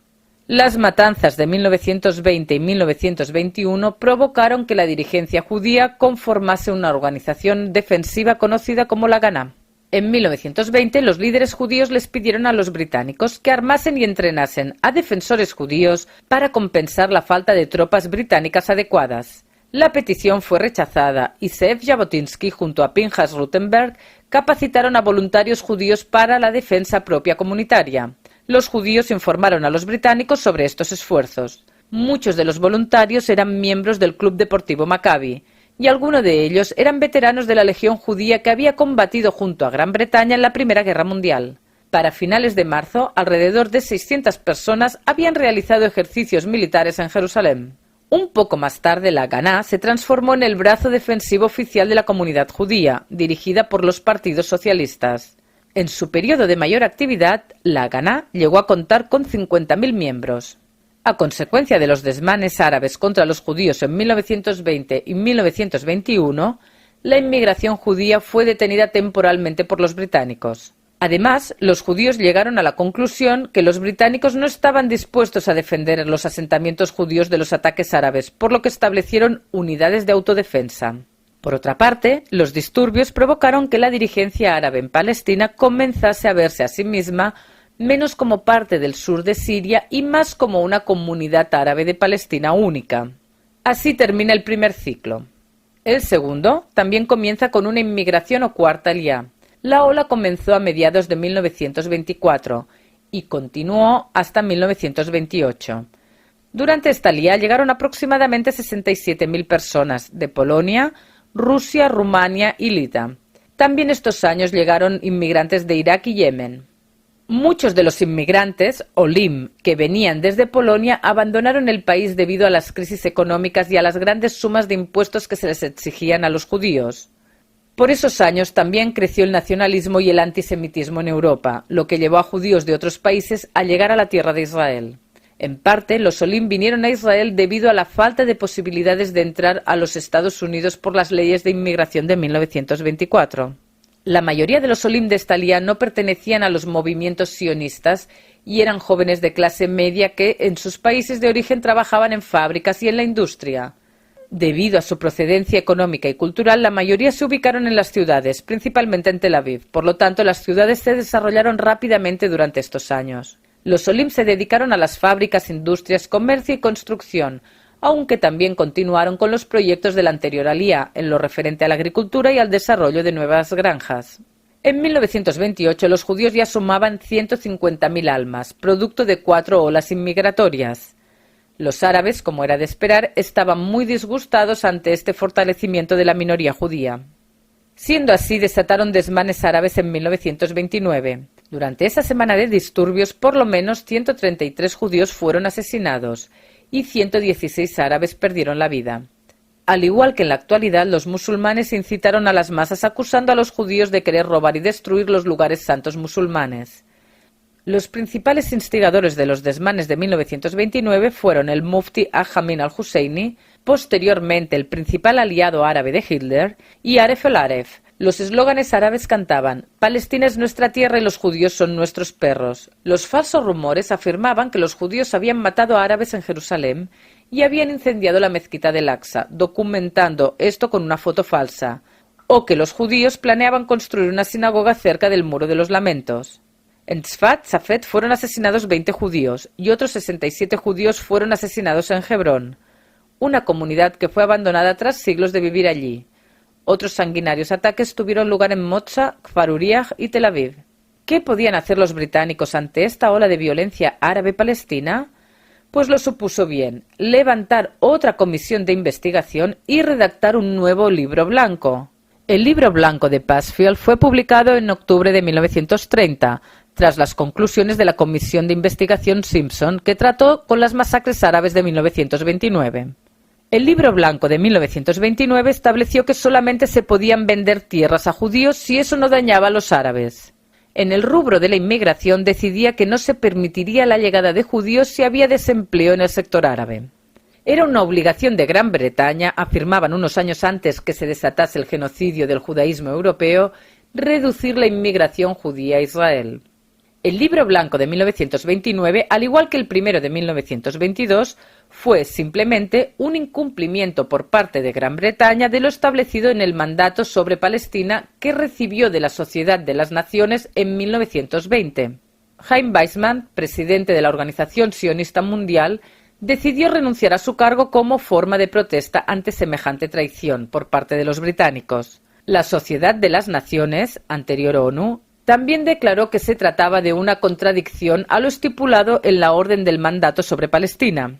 Speaker 1: Las matanzas de 1920 y 1921 provocaron que la dirigencia judía conformase una organización defensiva conocida como la Haganah. En 1920, los líderes judíos les pidieron a los británicos que armasen y entrenasen a defensores judíos para compensar la falta de tropas británicas adecuadas. La petición fue rechazada y Zeev Jabotinsky junto a Pinchas Rutenberg capacitaron a voluntarios judíos para la defensa propia comunitaria. Los judíos informaron a los británicos sobre estos esfuerzos. Muchos de los voluntarios eran miembros del Club Deportivo Maccabi, y algunos de ellos eran veteranos de la Legión Judía que había combatido junto a Gran Bretaña en la Primera Guerra Mundial. Para finales de marzo, alrededor de 600 personas habían realizado ejercicios militares en Jerusalén. Un poco más tarde, la Haganah se transformó en el brazo defensivo oficial de la comunidad judía, dirigida por los partidos socialistas. En su periodo de mayor actividad, la Haganah llegó a contar con 50.000 miembros. A consecuencia de los desmanes árabes contra los judíos en 1920 y 1921, la inmigración judía fue detenida temporalmente por los británicos. Además, los judíos llegaron a la conclusión que los británicos no estaban dispuestos a defender los asentamientos judíos de los ataques árabes, por lo que establecieron unidades de autodefensa. Por otra parte, los disturbios provocaron que la dirigencia árabe en Palestina comenzase a verse a sí misma menos como parte del sur de Siria y más como una comunidad árabe de Palestina única. Así termina el primer ciclo. El segundo también comienza con una inmigración o cuarta aliyá. La ola comenzó a mediados de 1924 y continuó hasta 1928. Durante esta aliyá llegaron aproximadamente 67.000 personas de Polonia, Rusia, Rumania y Lita. También estos años llegaron inmigrantes de Irak y Yemen. Muchos de los inmigrantes, olim, que venían desde Polonia, abandonaron el país debido a las crisis económicas y a las grandes sumas de impuestos que se les exigían a los judíos. Por esos años también creció el nacionalismo y el antisemitismo en Europa, lo que llevó a judíos de otros países a llegar a la tierra de Israel. En parte, los olim vinieron a Israel debido a la falta de posibilidades de entrar a los Estados Unidos por las leyes de inmigración de 1924. La mayoría de los olim de esta aliyá no pertenecían a los movimientos sionistas y eran jóvenes de clase media que en sus países de origen trabajaban en fábricas y en la industria. Debido a su procedencia económica y cultural, la mayoría se ubicaron en las ciudades, principalmente en Tel Aviv. Por lo tanto, las ciudades se desarrollaron rápidamente durante estos años. Los olim se dedicaron a las fábricas, industrias, comercio y construcción, aunque también continuaron con los proyectos de la anterior aliyá, en lo referente a la agricultura y al desarrollo de nuevas granjas. En 1928 los judíos ya sumaban 150.000 almas, producto de 4 olas inmigratorias. Los árabes, como era de esperar, estaban muy disgustados ante este fortalecimiento de la minoría judía. Siendo así, desataron desmanes árabes en 1929. Durante esa semana de disturbios, por lo menos 133 judíos fueron asesinados y 116 árabes perdieron la vida. Al igual que en la actualidad, los musulmanes incitaron a las masas acusando a los judíos de querer robar y destruir los lugares santos musulmanes. Los principales instigadores de los desmanes de 1929 fueron el mufti Amin al-Husseini, posteriormente el principal aliado árabe de Hitler, y Aref el-Aref. Los eslóganes árabes cantaban: «Palestina es nuestra tierra y los judíos son nuestros perros». Los falsos rumores afirmaban que los judíos habían matado a árabes en Jerusalén y habían incendiado la mezquita del Aqsa, documentando esto con una foto falsa, o que los judíos planeaban construir una sinagoga cerca del Muro de los Lamentos. En Tzfat, Safed, fueron asesinados 20 judíos y otros 67 judíos fueron asesinados en Hebrón, una comunidad que fue abandonada tras siglos de vivir allí. Otros sanguinarios ataques tuvieron lugar en Moza, Kfar Uriah y Tel Aviv. ¿Qué podían hacer los británicos ante esta ola de violencia árabe-palestina? Pues lo supuso bien: levantar otra comisión de investigación y redactar un nuevo libro blanco. El libro blanco de Pasfield fue publicado en octubre de 1930, tras las conclusiones de la Comisión de Investigación Simpson, que trató con las masacres árabes de 1929. El libro blanco de 1929 estableció que solamente se podían vender tierras a judíos si eso no dañaba a los árabes. En el rubro de la inmigración decidía que no se permitiría la llegada de judíos si había desempleo en el sector árabe. Era una obligación de Gran Bretaña, afirmaban unos años antes que se desatase el genocidio del judaísmo europeo, reducir la inmigración judía a Israel. El libro blanco de 1929, al igual que el primero de 1922, fue simplemente un incumplimiento por parte de Gran Bretaña de lo establecido en el mandato sobre Palestina que recibió de la Sociedad de las Naciones en 1920. Chaim Weizmann, presidente de la Organización Sionista Mundial, decidió renunciar a su cargo como forma de protesta ante semejante traición por parte de los británicos. La Sociedad de las Naciones, anterior ONU, también declaró que se trataba de una contradicción a lo estipulado en la Orden del Mandato sobre Palestina.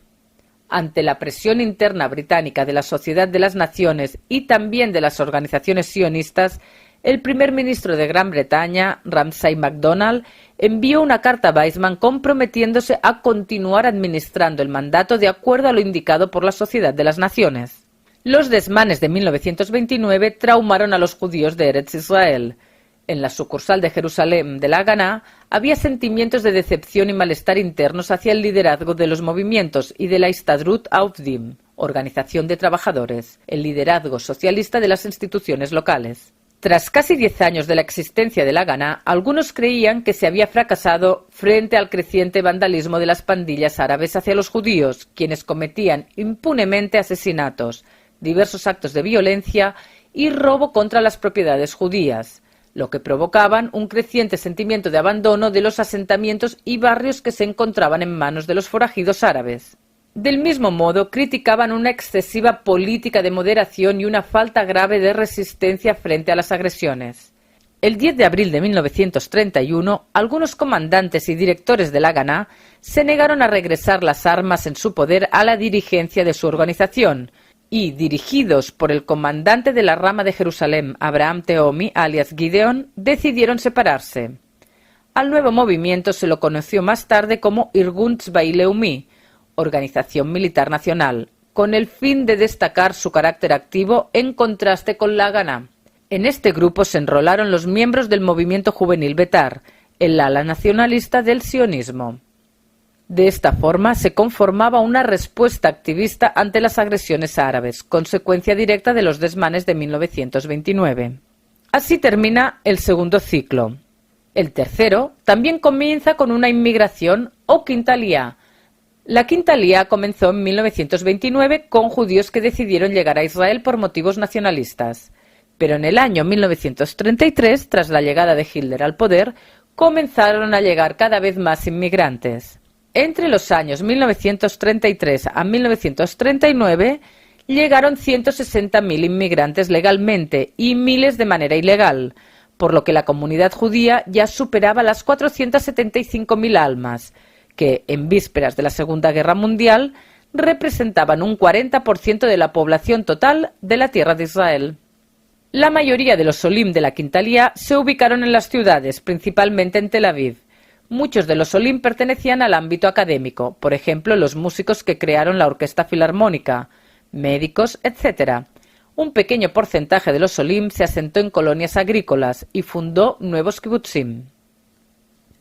Speaker 1: Ante la presión interna británica de la Sociedad de las Naciones y también de las organizaciones sionistas, el primer ministro de Gran Bretaña, Ramsay MacDonald, envió una carta a Weizmann comprometiéndose a continuar administrando el mandato de acuerdo a lo indicado por la Sociedad de las Naciones. Los desmanes de 1929 traumaron a los judíos de Eretz Israel. En la sucursal de Jerusalén de la Haganá había sentimientos de decepción y malestar internos hacia el liderazgo de los movimientos y de la Histadrut Haovdim, organización de trabajadores, el liderazgo socialista de las instituciones locales. Tras casi 10 años de la existencia de la Haganá, algunos creían que se había fracasado frente al creciente vandalismo de las pandillas árabes hacia los judíos, quienes cometían impunemente asesinatos, diversos actos de violencia y robo contra las propiedades judías, lo que provocaban un creciente sentimiento de abandono de los asentamientos y barrios que se encontraban en manos de los forajidos árabes. Del mismo modo, criticaban una excesiva política de moderación y una falta grave de resistencia frente a las agresiones. El 10 de abril de 1931, algunos comandantes y directores de la Haganá se negaron a regresar las armas en su poder a la dirigencia de su organización, y, dirigidos por el comandante de la rama de Jerusalén, Abraham Tehomi, alias Gideon, decidieron separarse. Al nuevo movimiento se lo conoció más tarde como Irgun Tzbai Leumi, Organización Militar Nacional, con el fin de destacar su carácter activo en contraste con la Haganá. En este grupo se enrolaron los miembros del movimiento juvenil Betar, el ala nacionalista del sionismo. De esta forma se conformaba una respuesta activista ante las agresiones árabes, consecuencia directa de los desmanes de 1929. Así termina el segundo ciclo. El tercero también comienza con una inmigración o quinta aliyá. La quinta aliyá comenzó en 1929 con judíos que decidieron llegar a Israel por motivos nacionalistas. Pero en el año 1933, tras la llegada de Hitler al poder, comenzaron a llegar cada vez más inmigrantes. Entre los años 1933 a 1939 llegaron 160.000 inmigrantes legalmente y miles de manera ilegal, por lo que la comunidad judía ya superaba las 475.000 almas, que, en vísperas de la Segunda Guerra Mundial, representaban un 40% de la población total de la tierra de Israel. La mayoría de los olim de la quinta aliyá se ubicaron en las ciudades, principalmente en Tel Aviv. Muchos de los olim pertenecían al ámbito académico, por ejemplo, los músicos que crearon la Orquesta Filarmónica, médicos, etc. Un pequeño porcentaje de los olim se asentó en colonias agrícolas y fundó nuevos kibutzim.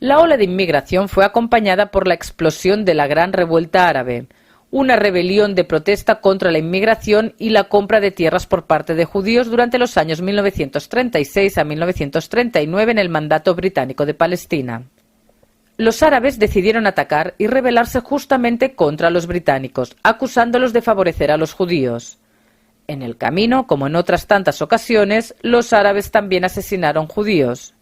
Speaker 1: La ola de inmigración fue acompañada por la explosión de la Gran Revuelta Árabe, una rebelión de protesta contra la inmigración y la compra de tierras por parte de judíos durante los años 1936 a 1939 en el mandato británico de Palestina. Los árabes decidieron atacar y rebelarse justamente contra los británicos, acusándolos de favorecer a los judíos. En el camino, como en otras tantas ocasiones, los árabes también asesinaron judíos.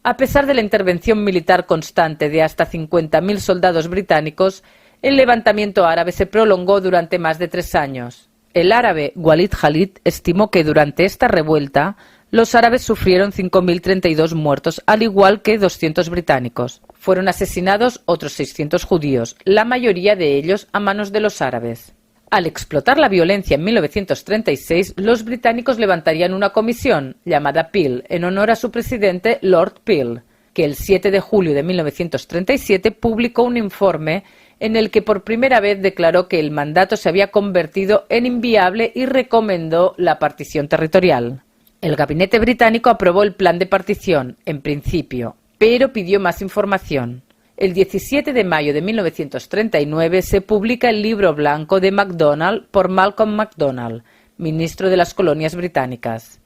Speaker 1: A pesar de la intervención militar constante de hasta 50.000 soldados británicos, el levantamiento árabe se prolongó durante más de 3 años. El árabe Walid Khalid estimó que durante esta revuelta los árabes sufrieron 5.032 muertos, al igual que 200 británicos. Fueron asesinados otros 600 judíos, la mayoría de ellos a manos de los árabes. Al explotar la violencia en 1936, los británicos levantarían una comisión, llamada Peel, en honor a su presidente Lord Peel, que el 7 de julio de 1937 publicó un informe en el que por primera vez declaró que el mandato se había convertido en inviable y recomendó la partición territorial. El gabinete británico aprobó el plan de partición, en principio, pero pidió más información. El 17 de mayo de 1939 se publica el Libro Blanco de MacDonald por Malcolm MacDonald, ministro de las colonias británicas.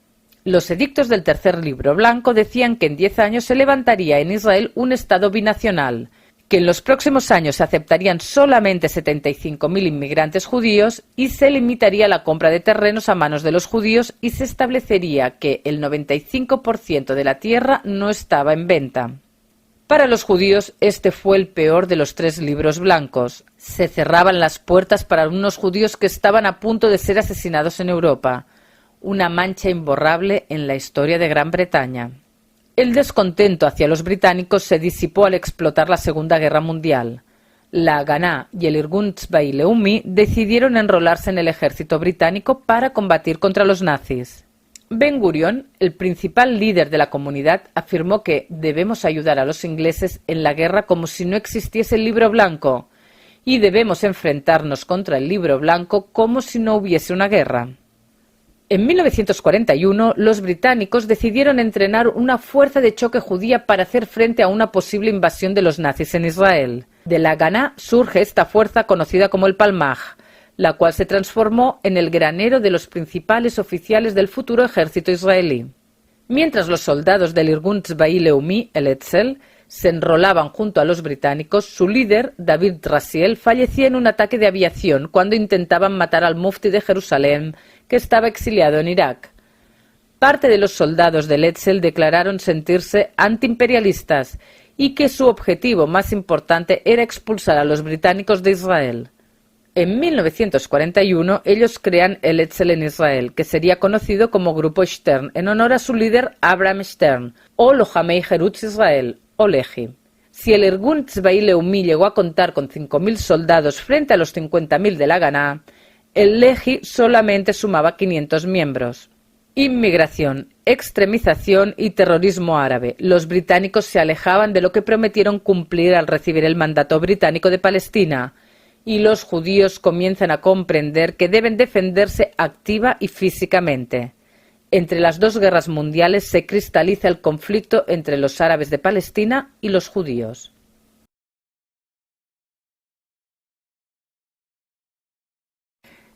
Speaker 1: Los edictos del Tercer Libro Blanco decían que en 10 años se levantaría en Israel un Estado binacional, que en los próximos años se aceptarían solamente 75.000 inmigrantes judíos y se limitaría la compra de terrenos a manos de los judíos y se establecería que el 95% de la tierra no estaba en venta. Para los judíos este fue el peor de los 3 libros blancos. Se cerraban las puertas para unos judíos que estaban a punto de ser asesinados en Europa, una mancha imborrable en la historia de Gran Bretaña. El descontento hacia los británicos se disipó al explotar la Segunda Guerra Mundial. La Haganah y el Irgun Tzbai Leumi decidieron enrolarse en el ejército británico para combatir contra los nazis. Ben Gurion, el principal líder de la comunidad, afirmó que debemos ayudar a los ingleses en la guerra como si no existiese el Libro Blanco y debemos enfrentarnos contra el Libro Blanco como si no hubiese una guerra. En 1941, los británicos decidieron entrenar una fuerza de choque judía para hacer frente a una posible invasión de los nazis en Israel. De la Haganah surge esta fuerza conocida como el Palmaj, la cual se transformó en el granero de los principales oficiales del futuro ejército israelí. Mientras los soldados del Irgun Tzbai Leumi, el Etzel, se enrolaban junto a los británicos, su líder, David Raziel, fallecía en un ataque de aviación cuando intentaban matar al mufti de Jerusalén, que estaba exiliado en Irak. Parte de los soldados del Etzel declararon sentirse antiimperialistas y que su objetivo más importante era expulsar a los británicos de Israel. En 1941 ellos crean el Etzel en Israel, que sería conocido como Grupo Stern, en honor a su líder Abraham Stern, o Lohamei Herutz Israel, o Lehi. Si el Irgun Tzbai Leumi llegó a contar con 5.000 soldados frente a los 50.000 de la Haganah, el Lehi solamente sumaba 500 miembros. Inmigración, extremización y terrorismo árabe. Los británicos se alejaban de lo que prometieron cumplir al recibir el mandato británico de Palestina, y los judíos comienzan a comprender que deben defenderse activa y físicamente. Entre las 2 guerras mundiales se cristaliza el conflicto entre los árabes de Palestina y los judíos.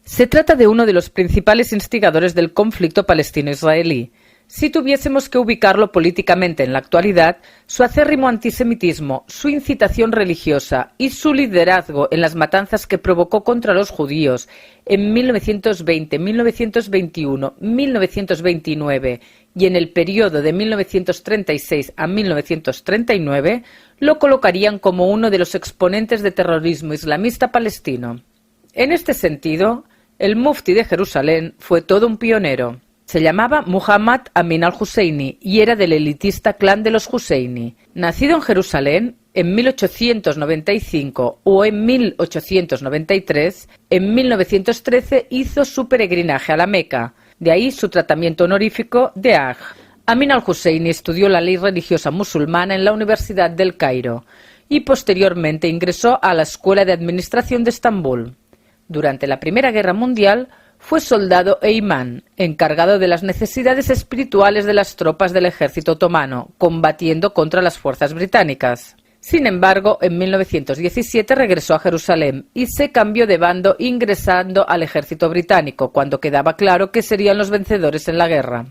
Speaker 1: Se trata de uno de los principales instigadores del conflicto palestino-israelí. Si tuviésemos que ubicarlo políticamente en la actualidad, su acérrimo antisemitismo, su incitación religiosa y su liderazgo en las matanzas que provocó contra los judíos en 1920, 1921, 1929 y en el periodo de 1936 a 1939, lo colocarían como uno de los exponentes de terrorismo islamista palestino. En este sentido, el mufti de Jerusalén fue todo un pionero. Se llamaba Muhammad Amin al-Husseini y era del elitista clan de los Husseini. Nacido en Jerusalén en 1895 o en 1893, en 1913 hizo su peregrinaje a la Meca, de ahí su tratamiento honorífico de Haj. Amin al-Husseini estudió la ley religiosa musulmana en la Universidad del Cairo y posteriormente ingresó a la Escuela de Administración de Estambul. Durante la Primera Guerra Mundial fue soldado e imán, encargado de las necesidades espirituales de las tropas del ejército otomano, combatiendo contra las fuerzas británicas. Sin embargo, en 1917 regresó a Jerusalén y se cambió de bando ingresando al ejército británico, cuando quedaba claro que serían los vencedores en la guerra.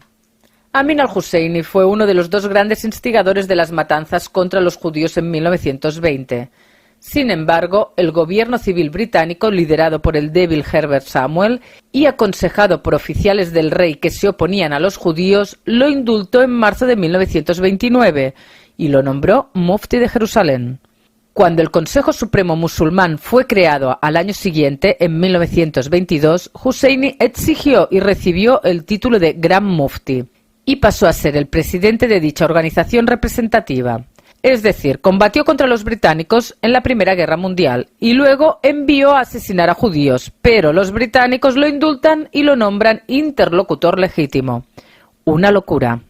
Speaker 1: Amin al-Husseini fue uno de los dos grandes instigadores de las matanzas contra los judíos en 1920. Sin embargo, el gobierno civil británico, liderado por el débil Herbert Samuel y aconsejado por oficiales del rey que se oponían a los judíos, lo indultó en marzo de 1929 y lo nombró Mufti de Jerusalén. Cuando el Consejo Supremo Musulmán fue creado al año siguiente, en 1922, Husseini exigió y recibió el título de Gran Mufti y pasó a ser el presidente de dicha organización representativa. Es decir, combatió contra los británicos en la Primera Guerra Mundial y luego envió a asesinar a judíos, pero los británicos lo indultan y lo nombran interlocutor legítimo. Una locura.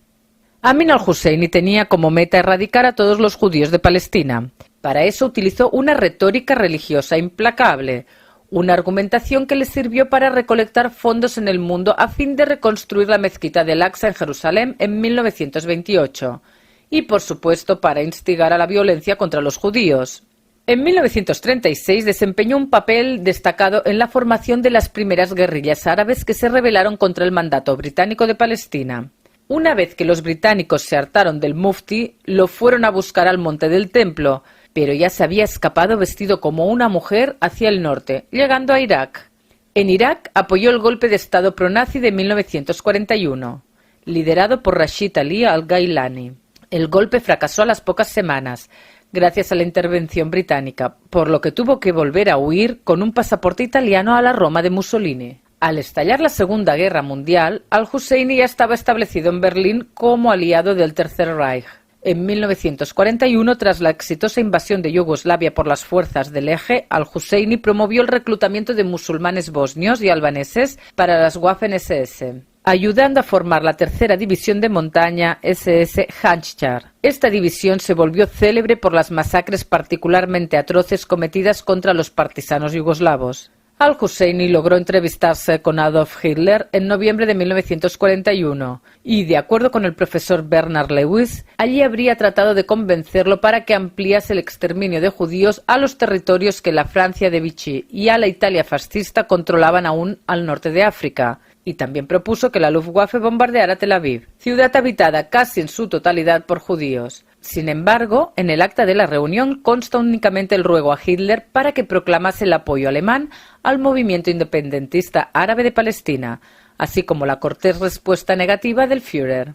Speaker 1: Amin al-Husseini tenía como meta erradicar a todos los judíos de Palestina. Para eso utilizó una retórica religiosa implacable, una argumentación que le sirvió para recolectar fondos en el mundo a fin de reconstruir la mezquita de Al-Aqsa en Jerusalén en 1928. Y, por supuesto, para instigar a la violencia contra los judíos. En 1936 desempeñó un papel destacado en la formación de las primeras guerrillas árabes que se rebelaron contra el mandato británico de Palestina. Una vez que los británicos se hartaron del mufti, lo fueron a buscar al Monte del Templo, pero ya se había escapado vestido como una mujer hacia el norte, llegando a Irak. En Irak apoyó el golpe de Estado pronazi de 1941, liderado por Rashid Ali al-Gailani. El golpe fracasó a las pocas semanas, gracias a la intervención británica, por lo que tuvo que volver a huir con un pasaporte italiano a la Roma de Mussolini. Al estallar la Segunda Guerra Mundial, al-Husseini ya estaba establecido en Berlín como aliado del Tercer Reich. En 1941, tras la exitosa invasión de Yugoslavia por las fuerzas del Eje, al-Husseini promovió el reclutamiento de musulmanes bosnios y albaneses para las Waffen-SS, ayudando a formar la tercera división de montaña SS Handschar. Esta división se volvió célebre por las masacres particularmente atroces cometidas contra los partisanos yugoslavos. Al-Husseini logró entrevistarse con Adolf Hitler en noviembre de 1941 y, de acuerdo con el profesor Bernard Lewis, allí habría tratado de convencerlo para que ampliase el exterminio de judíos a los territorios que la Francia de Vichy y a la Italia fascista controlaban aún al norte de África. Y también propuso que la Luftwaffe bombardeara Tel Aviv, ciudad habitada casi en su totalidad por judíos. Sin embargo, en el acta de la reunión consta únicamente el ruego a Hitler para que proclamase el apoyo alemán al movimiento independentista árabe de Palestina, así como la cortés respuesta negativa del Führer.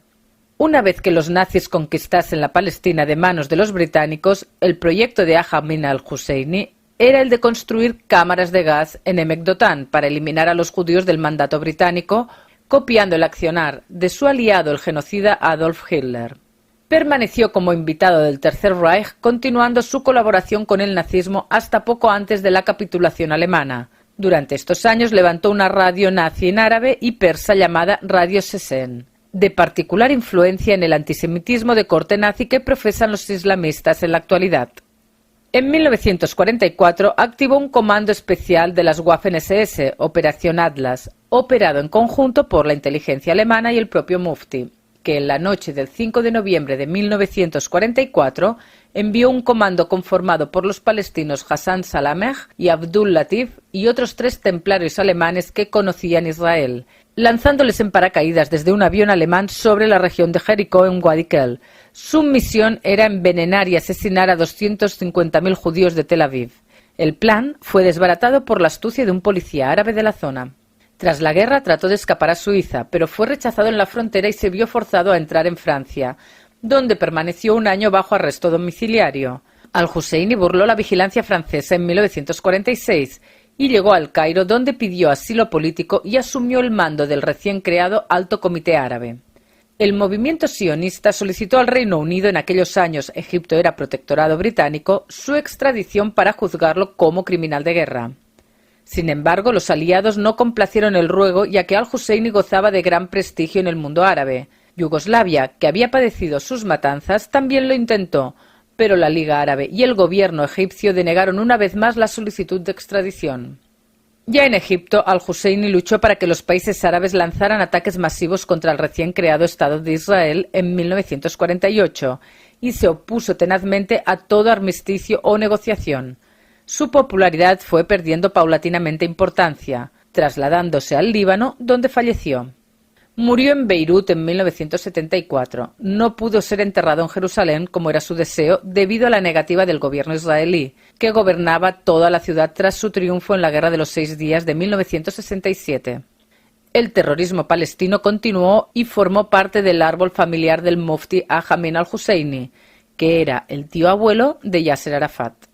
Speaker 1: Una vez que los nazis conquistasen la Palestina de manos de los británicos, el proyecto de Amin al-Husseini era el de construir cámaras de gas en Emek Dotan para eliminar a los judíos del mandato británico, copiando el accionar de su aliado el genocida Adolf Hitler. Permaneció como invitado del Tercer Reich, continuando su colaboración con el nazismo hasta poco antes de la capitulación alemana. Durante estos años levantó una radio nazi en árabe y persa llamada Radio Sesen, de particular influencia en el antisemitismo de corte nazi que profesan los islamistas en la actualidad. En 1944 activó un comando especial de las Waffen-SS, Operación Atlas, operado en conjunto por la inteligencia alemana y el propio Mufti, que en la noche del 5 de noviembre de 1944 envió un comando conformado por los palestinos Hassan Salameh y Abdul Latif y otros 3 templarios alemanes que conocían Israel, lanzándoles en paracaídas desde un avión alemán sobre la región de Jericó en Wadi Kel. Su misión era envenenar y asesinar a 250.000 judíos de Tel Aviv. El plan fue desbaratado por la astucia de un policía árabe de la zona. Tras la guerra trató de escapar a Suiza, pero fue rechazado en la frontera y se vio forzado a entrar en Francia, donde permaneció un año bajo arresto domiciliario. Al-Husseini burló la vigilancia francesa en 1946 y llegó al Cairo, donde pidió asilo político y asumió el mando del recién creado Alto Comité Árabe. El movimiento sionista solicitó al Reino Unido, en aquellos años Egipto era protectorado británico, su extradición para juzgarlo como criminal de guerra. Sin embargo, los aliados no complacieron el ruego, ya que al-Husseini gozaba de gran prestigio en el mundo árabe. Yugoslavia, que había padecido sus matanzas, también lo intentó, pero la Liga Árabe y el gobierno egipcio denegaron una vez más la solicitud de extradición. Ya en Egipto, al-Husseini luchó para que los países árabes lanzaran ataques masivos contra el recién creado Estado de Israel en 1948 y se opuso tenazmente a todo armisticio o negociación. Su popularidad fue perdiendo paulatinamente importancia, trasladándose al Líbano, donde falleció. Murió en Beirut en 1974. No pudo ser enterrado en Jerusalén como era su deseo debido a la negativa del gobierno israelí, que gobernaba toda la ciudad tras su triunfo en la Guerra de los 6 Días de 1967. El terrorismo palestino continuó y formó parte del árbol familiar del mufti Amin al-Husseini, que era el tío abuelo de Yasser Arafat.